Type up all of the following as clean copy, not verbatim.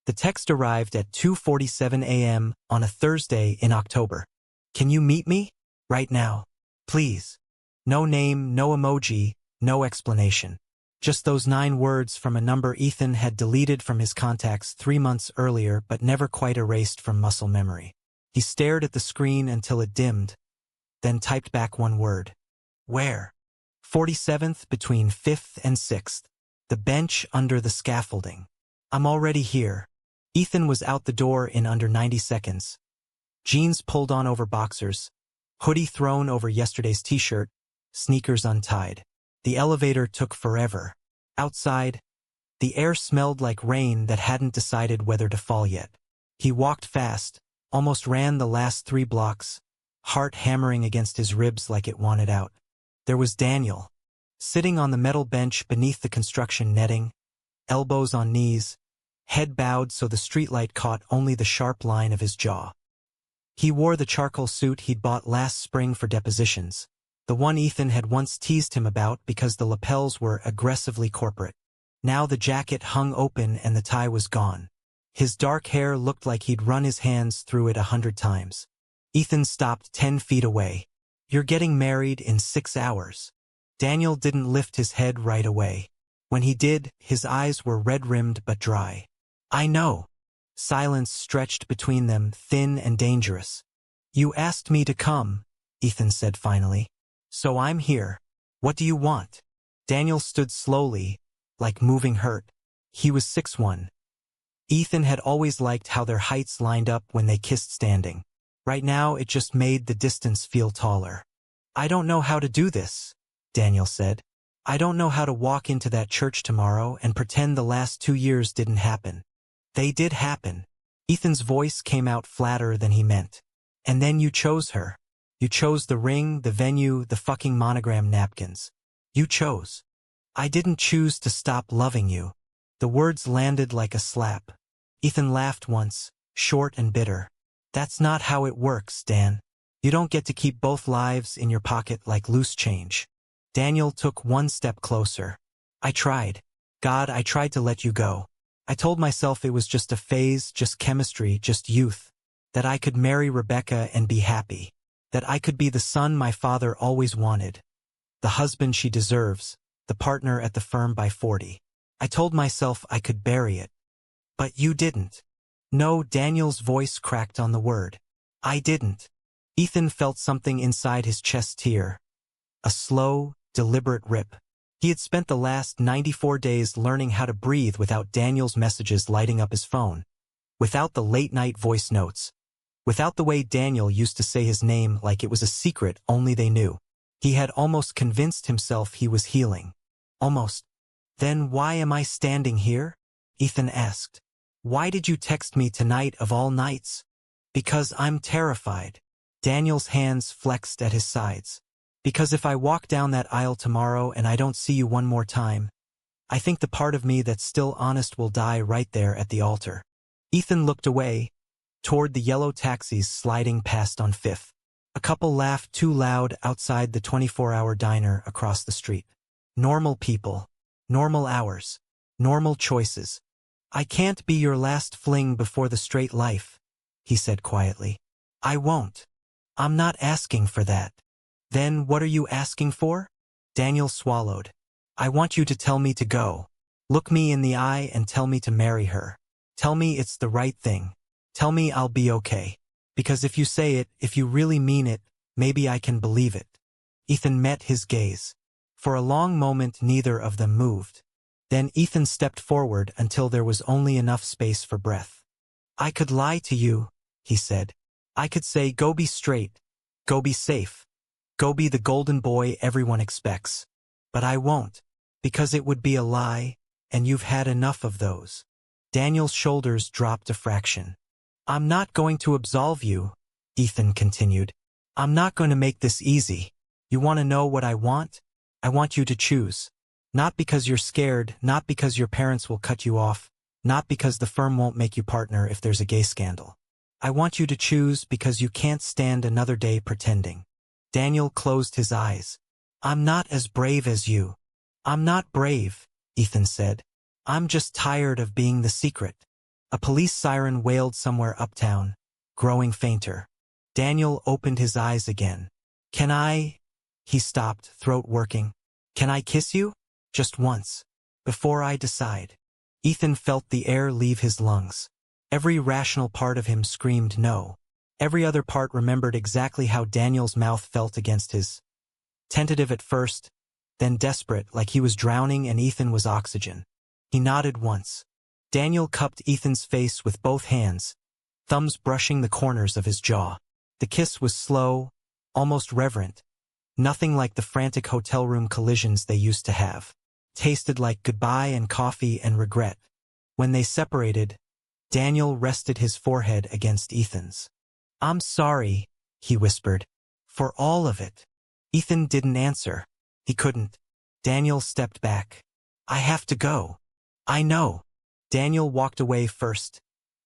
The text arrived at 2:47 a.m. on a Thursday in October. Can you meet me? Right now. Please. No name, no emoji, no explanation. Just those 9 words from a number Ethan had deleted from his contacts 3 months earlier but never quite erased from muscle memory. He stared at the screen until it dimmed, then typed back one word. Where? 47th between 5th and 6th. The bench under the scaffolding. I'm already here. Ethan was out the door in under 90 seconds. Jeans pulled on over boxers, hoodie thrown over yesterday's t-shirt, sneakers untied. The elevator took forever. Outside, the air smelled like rain that hadn't decided whether to fall yet. He walked fast, almost ran the last 3 blocks, heart hammering against his ribs like it wanted out. There was Daniel, sitting on the metal bench beneath the construction netting, elbows on knees, head bowed so the streetlight caught only the sharp line of his jaw. He wore the charcoal suit he'd bought last spring for depositions, the one Ethan had once teased him about because the lapels were aggressively corporate. Now the jacket hung open and the tie was gone. His dark hair looked like he'd run his hands through it 100 times. Ethan stopped 10 feet away. You're getting married in 6 hours. Daniel didn't lift his head right away. When he did, his eyes were red-rimmed but dry. I know. Silence stretched between them, thin and dangerous. You asked me to come, Ethan said finally. So I'm here. What do you want? Daniel stood slowly, like moving hurt. He was 6'1". Ethan had always liked how their heights lined up when they kissed standing. Right now it just made the distance feel taller. I don't know how to do this, Daniel said. I don't know how to walk into that church tomorrow and pretend the last 2 years didn't happen. They did happen. Ethan's voice came out flatter than he meant. And then you chose her. You chose the ring, the venue, the fucking monogram napkins. You chose. I didn't choose to stop loving you. The words landed like a slap. Ethan laughed once, short and bitter. That's not how it works, Dan. You don't get to keep both lives in your pocket like loose change. Daniel took 1 step closer. I tried. God, I tried to let you go. I told myself it was just a phase, just chemistry, just youth. That I could marry Rebecca and be happy. That I could be the son my father always wanted. The husband she deserves, the partner at the firm by 40. I told myself I could bury it. But you didn't. No, Daniel's voice cracked on the word. I didn't. Ethan felt something inside his chest tear. A slow, deliberate rip. He had spent the last 94 days learning how to breathe without Daniel's messages lighting up his phone. Without the late-night voice notes. Without the way Daniel used to say his name like it was a secret only they knew. He had almost convinced himself he was healing. Almost. Then why am I standing here? Ethan asked. Why did you text me tonight of all nights? Because I'm terrified. Daniel's hands flexed at his sides. Because if I walk down that aisle tomorrow and I don't see you one more time, I think the part of me that's still honest will die right there at the altar. Ethan looked away, toward the yellow taxis sliding past on 5th. A couple laughed too loud outside the 24-hour diner across the street. Normal people. Normal hours. Normal choices. I can't be your last fling before the straight life, he said quietly. I won't. I'm not asking for that. Then what are you asking for? Daniel swallowed. I want you to tell me to go. Look me in the eye and tell me to marry her. Tell me it's the right thing. Tell me I'll be okay. Because if you say it, if you really mean it, maybe I can believe it. Ethan met his gaze. For a long moment neither of them moved. Then Ethan stepped forward until there was only enough space for breath. I could lie to you, he said. I could say go be straight. Go be safe. Go be the golden boy everyone expects. But I won't. Because it would be a lie, and you've had enough of those. Daniel's shoulders dropped a fraction. I'm not going to absolve you, Ethan continued. I'm not going to make this easy. You want to know what I want? I want you to choose. Not because you're scared, not because your parents will cut you off, not because the firm won't make you partner if there's a gay scandal. I want you to choose because you can't stand another day pretending. Daniel closed his eyes. I'm not as brave as you. I'm not brave, Ethan said. I'm just tired of being the secret. A police siren wailed somewhere uptown, growing fainter. Daniel opened his eyes again. "Can I?" He stopped, throat working. "Can I kiss you? Just once. Before I decide." Ethan felt the air leave his lungs. Every rational part of him screamed no. Every other part remembered exactly how Daniel's mouth felt against his. Tentative at first, then desperate, like he was drowning and Ethan was oxygen. He nodded once. Daniel cupped Ethan's face with both hands, thumbs brushing the corners of his jaw. The kiss was slow, almost reverent, nothing like the frantic hotel room collisions they used to have. Tasted like goodbye and coffee and regret. When they separated, Daniel rested his forehead against Ethan's. "I'm sorry," he whispered, "for all of it." Ethan didn't answer. He couldn't. Daniel stepped back. "I have to go." "I know." Daniel walked away first,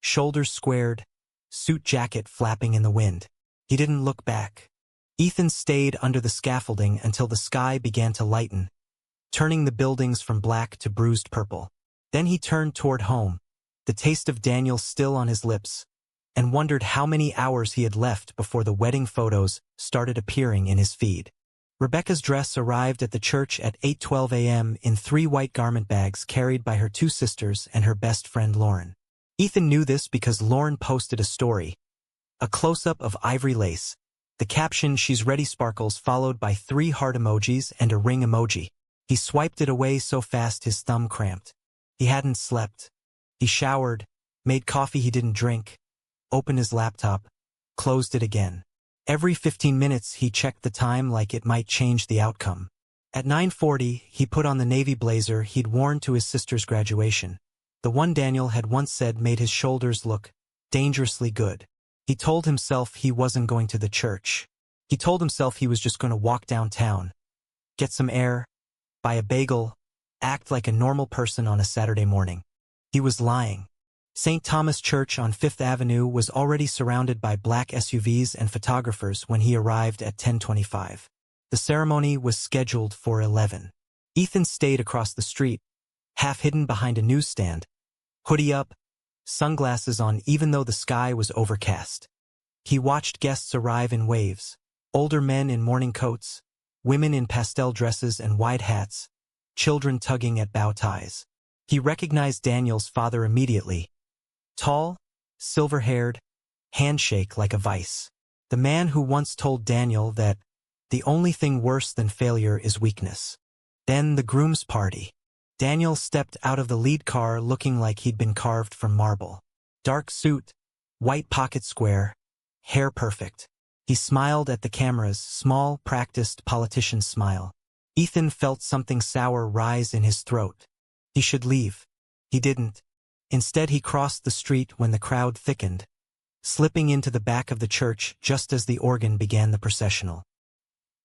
shoulders squared, suit jacket flapping in the wind. He didn't look back. Ethan stayed under the scaffolding until the sky began to lighten, turning the buildings from black to bruised purple. Then he turned toward home, the taste of Daniel still on his lips, and wondered how many hours he had left before the wedding photos started appearing in his feed. Rebecca's dress arrived at the church at 8:12 a.m. in 3 white garment bags carried by her 2 sisters and her best friend Lauren. Ethan knew this because Lauren posted a story, a close-up of ivory lace, the caption "She's ready sparkles" followed by 3 heart emojis and a ring emoji. He swiped it away so fast his thumb cramped. He hadn't slept. He showered, made coffee he didn't drink, opened his laptop, closed it again. Every 15 minutes he checked the time like it might change the outcome. At 9:40, he put on the navy blazer he'd worn to his sister's graduation, the one Daniel had once said made his shoulders look dangerously good. He told himself he wasn't going to the church. He told himself he was just going to walk downtown, get some air, buy a bagel, act like a normal person on a Saturday morning. He was lying. St. Thomas Church on 5th Avenue was already surrounded by black SUVs and photographers when he arrived at 10:25. The ceremony was scheduled for 11. Ethan stayed across the street, half hidden behind a newsstand, hoodie up, sunglasses on even though the sky was overcast. He watched guests arrive in waves, older men in morning coats, women in pastel dresses and wide hats, children tugging at bow ties. He recognized Daniel's father immediately. Tall, silver-haired, handshake like a vice. The man who once told Daniel that the only thing worse than failure is weakness. Then the groom's party. Daniel stepped out of the lead car looking like he'd been carved from marble. Dark suit, white pocket square, hair perfect. He smiled at the cameras, small, practiced politician's smile. Ethan felt something sour rise in his throat. He should leave. He didn't. Instead, he crossed the street when the crowd thickened, slipping into the back of the church just as the organ began the processional.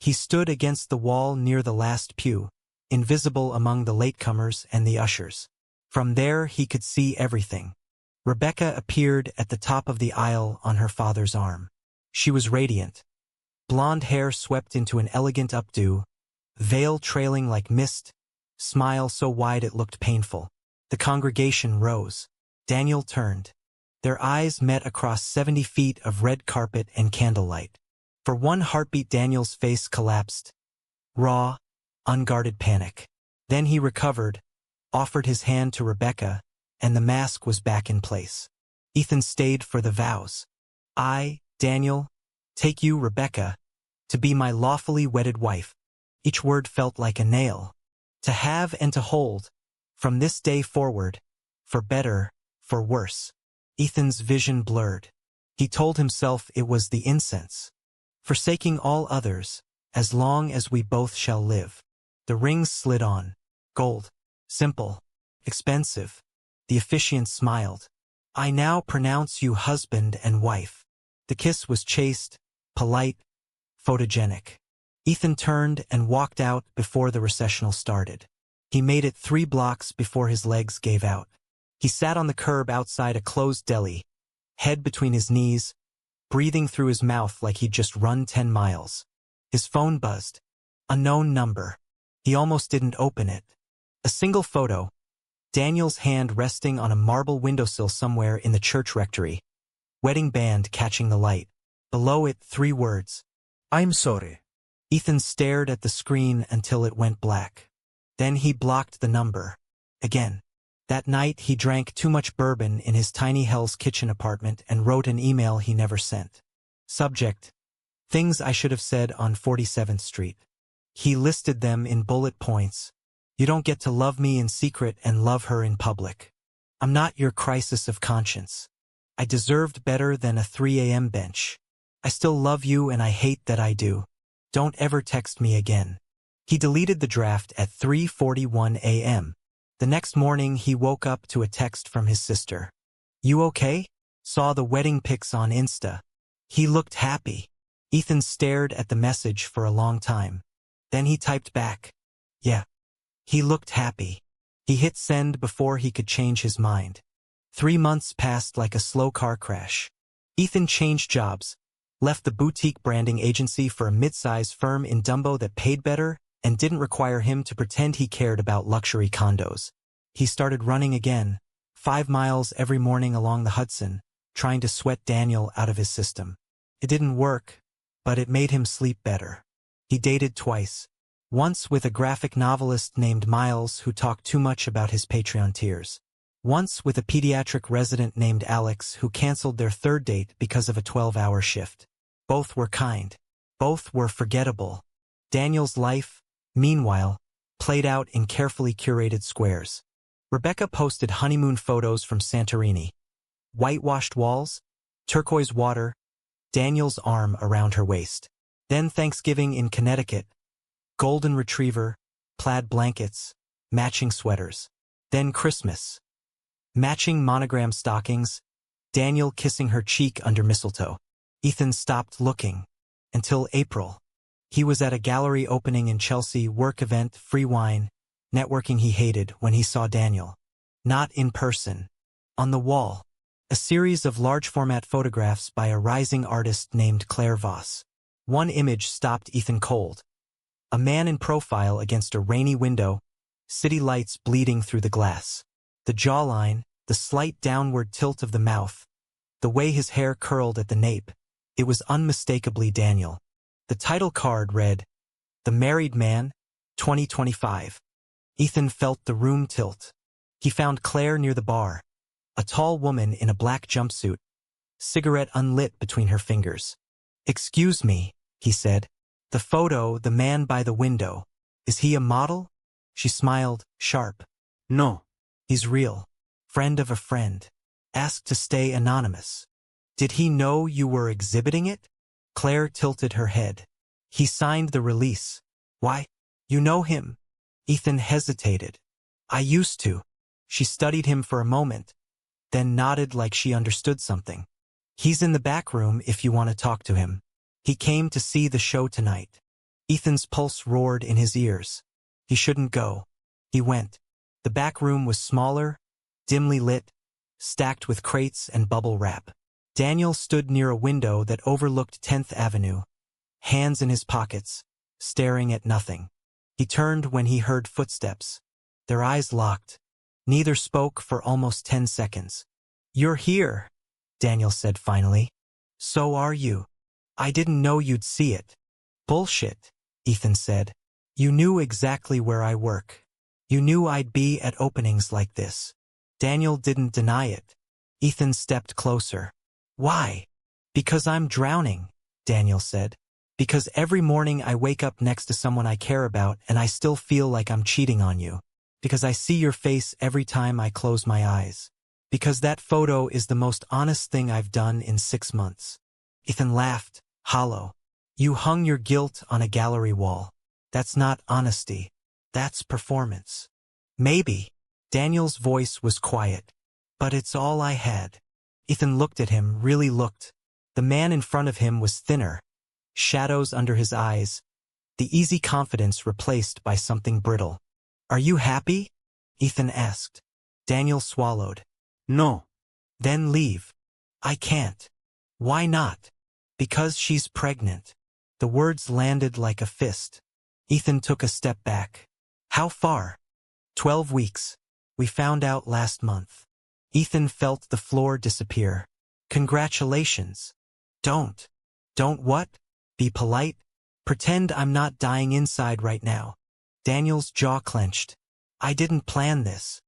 He stood against the wall near the last pew, invisible among the latecomers and the ushers. From there, he could see everything. Rebecca appeared at the top of the aisle on her father's arm. She was radiant. Blonde hair swept into an elegant updo, veil trailing like mist, smile so wide it looked painful. The congregation rose. Daniel turned. Their eyes met across 70 feet of red carpet and candlelight. For one heartbeat, Daniel's face collapsed. Raw, unguarded panic. Then he recovered, offered his hand to Rebecca, and the mask was back in place. Ethan stayed for the vows. "I, Daniel, take you, Rebecca, to be my lawfully wedded wife." Each word felt like a nail. To have and to hold. From this day forward, for better, for worse. Ethan's vision blurred. He told himself it was the incense. Forsaking all others, as long as we both shall live. The rings slid on. Gold. Simple. Expensive. The officiant smiled. "I now pronounce you husband and wife." The kiss was chaste, polite, photogenic. Ethan turned and walked out before the recessional started. He made it 3 blocks before his legs gave out. He sat on the curb outside a closed deli, head between his knees, breathing through his mouth like he'd just run 10 miles. His phone buzzed. Unknown number. He almost didn't open it. A single photo. Daniel's hand resting on a marble windowsill somewhere in the church rectory. Wedding band catching the light. Below it, 3 words. I'm sorry. Ethan stared at the screen until it went black. Then he blocked the number. Again. That night he drank too much bourbon in his tiny Hell's Kitchen apartment and wrote an email he never sent. Subject: Things I should have said on 47th Street. He listed them in bullet points. You don't get to love me in secret and love her in public. I'm not your crisis of conscience. I deserved better than a 3 a.m. bench. I still love you and I hate that I do. Don't ever text me again. He deleted the draft at 3:41 a.m. The next morning he woke up to a text from his sister. You okay? Saw the wedding pics on Insta. He looked happy. Ethan stared at the message for a long time. Then he typed back. Yeah. He looked happy. He hit send before he could change his mind. 3 months passed like a slow car crash. Ethan changed jobs, left the boutique branding agency for a mid-size firm in Dumbo that paid better and didn't require him to pretend he cared about luxury condos. He started running again, 5 miles every morning along the Hudson, trying to sweat Daniel out of his system. It didn't work, but it made him sleep better. He dated twice. Once with a graphic novelist named Miles who talked too much about his Patreon tiers. Once with a pediatric resident named Alex who canceled their 3rd date because of a 12-hour shift. Both were kind. Both were forgettable. Daniel's life, meanwhile, played out in carefully curated squares. Rebecca posted honeymoon photos from Santorini. Whitewashed walls, turquoise water, Daniel's arm around her waist. Then Thanksgiving in Connecticut. Golden retriever, plaid blankets, matching sweaters. Then Christmas. Matching monogram stockings, Daniel kissing her cheek under mistletoe. Ethan stopped looking. Until April. He was at a gallery opening in Chelsea, work event, free wine, networking he hated when he saw Daniel. Not in person. On the wall. A series of large-format photographs by a rising artist named Claire Voss. One image stopped Ethan cold. A man in profile against a rainy window, city lights bleeding through the glass. The jawline, the slight downward tilt of the mouth, the way his hair curled at the nape, it was unmistakably Daniel. The title card read, The Married Man, 2025. Ethan felt the room tilt. He found Claire near the bar, a tall woman in a black jumpsuit, cigarette unlit between her fingers. Excuse me, he said. The photo, the man by the window. Is he a model? She smiled, sharp. No. He's real. Friend of a friend. Asked to stay anonymous. Did he know you were exhibiting it? Claire tilted her head. He signed the release. Why? You know him? Ethan hesitated. I used to. She studied him for a moment, then nodded like she understood something. He's in the back room if you want to talk to him. He came to see the show tonight. Ethan's pulse roared in his ears. He shouldn't go. He went. The back room was smaller, dimly lit, stacked with crates and bubble wrap. Daniel stood near a window that overlooked 10th Avenue, hands in his pockets, staring at nothing. He turned when he heard footsteps. Their eyes locked. Neither spoke for almost 10 seconds. You're here, Daniel said finally. So are you. I didn't know you'd see it. Bullshit, Ethan said. You knew exactly where I work. You knew I'd be at openings like this. Daniel didn't deny it. Ethan stepped closer. Why? Because I'm drowning, Daniel said. Because every morning I wake up next to someone I care about and I still feel like I'm cheating on you. Because I see your face every time I close my eyes. Because that photo is the most honest thing I've done in 6 months. Ethan laughed, hollow. You hung your guilt on a gallery wall. That's not honesty. That's performance. Maybe. Daniel's voice was quiet. But it's all I had. Ethan looked at him, really looked. The man in front of him was thinner. Shadows under his eyes. The easy confidence replaced by something brittle. Are you happy? Ethan asked. Daniel swallowed. No. Then leave. I can't. Why not? Because she's pregnant. The words landed like a fist. Ethan took a step back. How far? 12 weeks. We found out last month. Ethan felt the floor disappear. Congratulations. Don't. Don't what? Be polite? Pretend I'm not dying inside right now. Daniel's jaw clenched. I didn't plan this.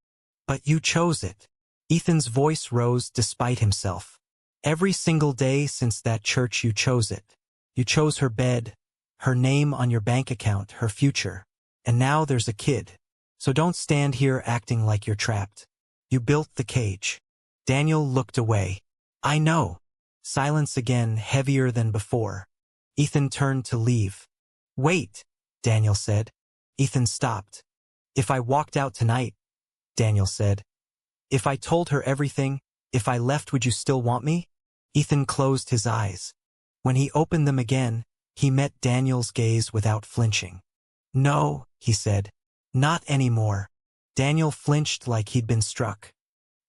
But you chose it. Ethan's voice rose despite himself. Every single day since that church you chose it. You chose her bed, her name on your bank account, her future. And now there's a kid. So don't stand here acting like you're trapped. You built the cage. Daniel looked away. I know. Silence again, heavier than before. Ethan turned to leave. Wait, Daniel said. Ethan stopped. If I walked out tonight, Daniel said. If I told her everything, if I left, would you still want me? Ethan closed his eyes. When he opened them again, he met Daniel's gaze without flinching. No, he said. Not anymore. Daniel flinched like he'd been struck.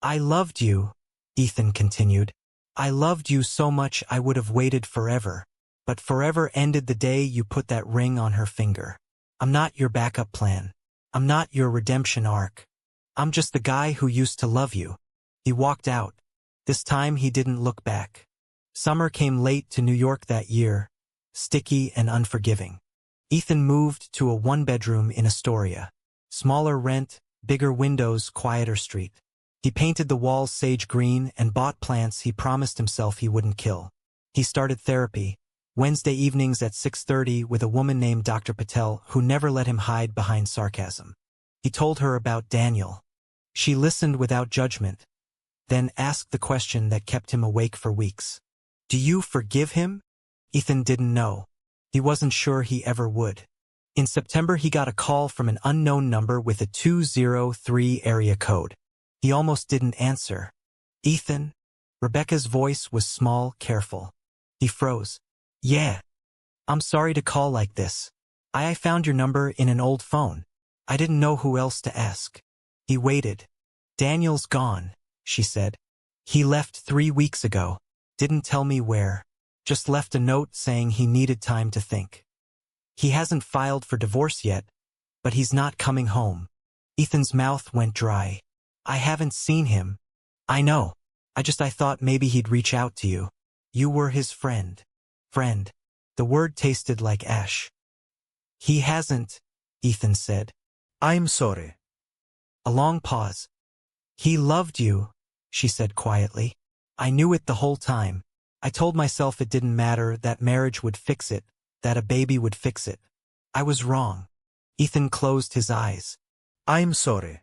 I loved you, Ethan continued. I loved you so much I would have waited forever. But forever ended the day you put that ring on her finger. I'm not your backup plan. I'm not your redemption arc. I'm just the guy who used to love you. He walked out. This time he didn't look back. Summer came late to New York that year, sticky and unforgiving. Ethan moved to a one-bedroom in Astoria. Smaller rent, bigger windows, quieter street. He painted the walls sage green and bought plants he promised himself he wouldn't kill. He started therapy, Wednesday evenings at 6:30 with a woman named Dr. Patel who never let him hide behind sarcasm. He told her about Daniel. She listened without judgment, then asked the question that kept him awake for weeks. Do you forgive him? Ethan didn't know. He wasn't sure he ever would. In September he got a call from an unknown number with a 203 area code. He almost didn't answer. Ethan? Rebecca's voice was small, careful. He froze. Yeah. I'm sorry to call like this. I found your number in an old phone. I didn't know who else to ask. He waited. Daniel's gone, she said. He left 3 weeks ago. Didn't tell me where. Just left a note saying he needed time to think. He hasn't filed for divorce yet, but he's not coming home. Ethan's mouth went dry. I haven't seen him. I know. I thought maybe he'd reach out to you. You were his friend. Friend. The word tasted like ash. He hasn't, Ethan said. I'm sorry. A long pause. He loved you, she said quietly. I knew it the whole time. I told myself it didn't matter, that marriage would fix it, that a baby would fix it. I was wrong. Ethan closed his eyes. I'm sorry.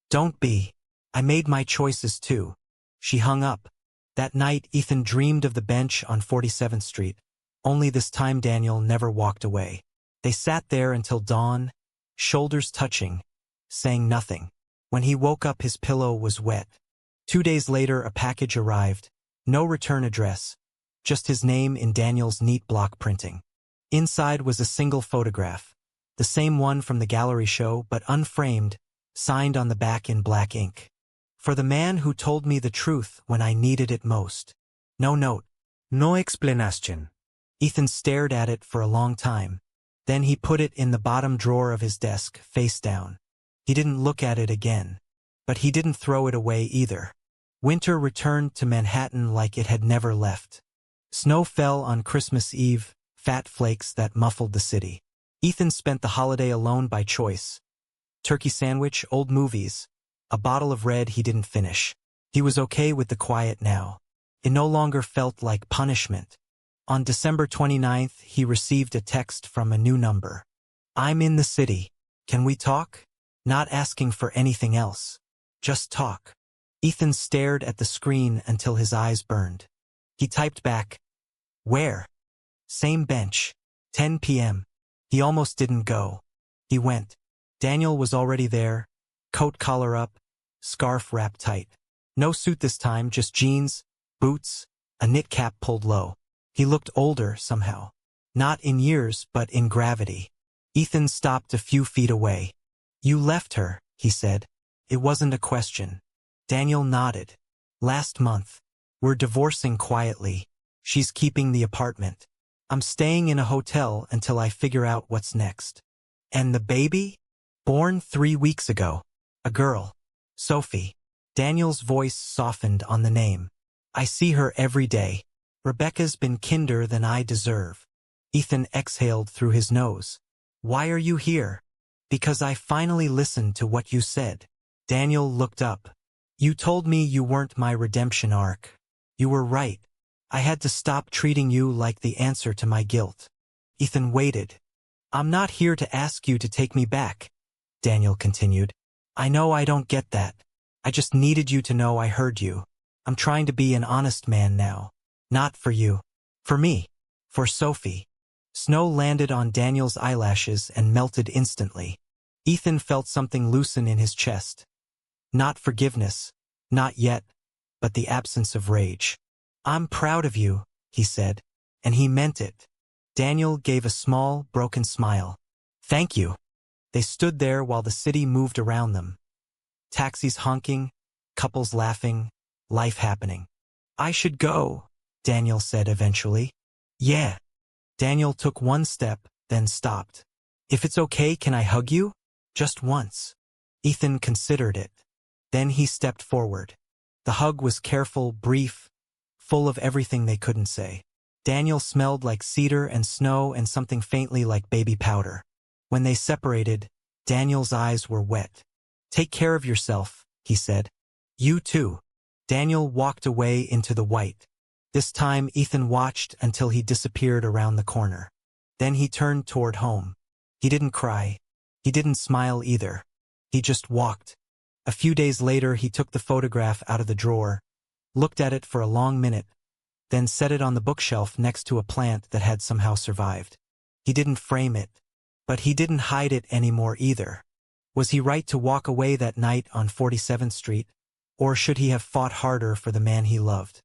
Don't be. I made my choices too. She hung up. That night Ethan dreamed of the bench on 47th Street. Only this time Daniel never walked away. They sat there until dawn, shoulders touching, saying nothing. When he woke up his pillow was wet. 2 days later a package arrived. No return address. Just his name in Daniel's neat block printing. Inside was a single photograph. The same one from the gallery show, but unframed, signed on the back in black ink. For the man who told me the truth when I needed it most. No note. No explanation. Ethan stared at it for a long time. Then he put it in the bottom drawer of his desk, face down. He didn't look at it again. But he didn't throw it away either. Winter returned to Manhattan like it had never left. Snow fell on Christmas Eve, fat flakes that muffled the city. Ethan spent the holiday alone by choice. Turkey sandwich, old movies, a bottle of red he didn't finish. He was okay with the quiet now. It no longer felt like punishment. On December 29th, he received a text from a new number. I'm in the city. Can we talk? Not asking for anything else. Just talk. Ethan stared at the screen until his eyes burned. He typed back. Where? Same bench. 10 p.m. He almost didn't go. He went. Daniel was already there, coat collar up, scarf wrapped tight. No suit this time, just jeans, boots, a knit cap pulled low. He looked older somehow. Not in years, but in gravity. Ethan stopped a few feet away. You left her, he said. It wasn't a question. Daniel nodded. Last month. We're divorcing quietly. She's keeping the apartment. I'm staying in a hotel until I figure out what's next. And the baby? Born 3 weeks ago. A girl. Sophie. Daniel's voice softened on the name. I see her every day. Rebecca's been kinder than I deserve. Ethan exhaled through his nose. Why are you here? Because I finally listened to what you said. Daniel looked up. You told me you weren't my redemption arc. You were right. I had to stop treating you like the answer to my guilt. Ethan waited. I'm not here to ask you to take me back, Daniel continued. I know I don't get that. I just needed you to know I heard you. I'm trying to be an honest man now. Not for you. For me. For Sophie. Snow landed on Daniel's eyelashes and melted instantly. Ethan felt something loosen in his chest. Not forgiveness. Not yet. But the absence of rage. I'm proud of you, he said. And he meant it. Daniel gave a small, broken smile. Thank you. They stood there while the city moved around them. Taxis honking, couples laughing, life happening. I should go, Daniel said eventually. Yeah. Daniel took one step, then stopped. If it's okay, can I hug you? Just once. Ethan considered it. Then he stepped forward. The hug was careful, brief, full of everything they couldn't say. Daniel smelled like cedar and snow and something faintly like baby powder. When they separated, Daniel's eyes were wet. Take care of yourself, he said. You too. Daniel walked away into the white. This time Ethan watched until he disappeared around the corner. Then he turned toward home. He didn't cry. He didn't smile either. He just walked. A few days later he took the photograph out of the drawer, looked at it for a long minute, then set it on the bookshelf next to a plant that had somehow survived. He didn't frame it, but he didn't hide it anymore either. Was he right to walk away that night on 47th Street, or should he have fought harder for the man he loved?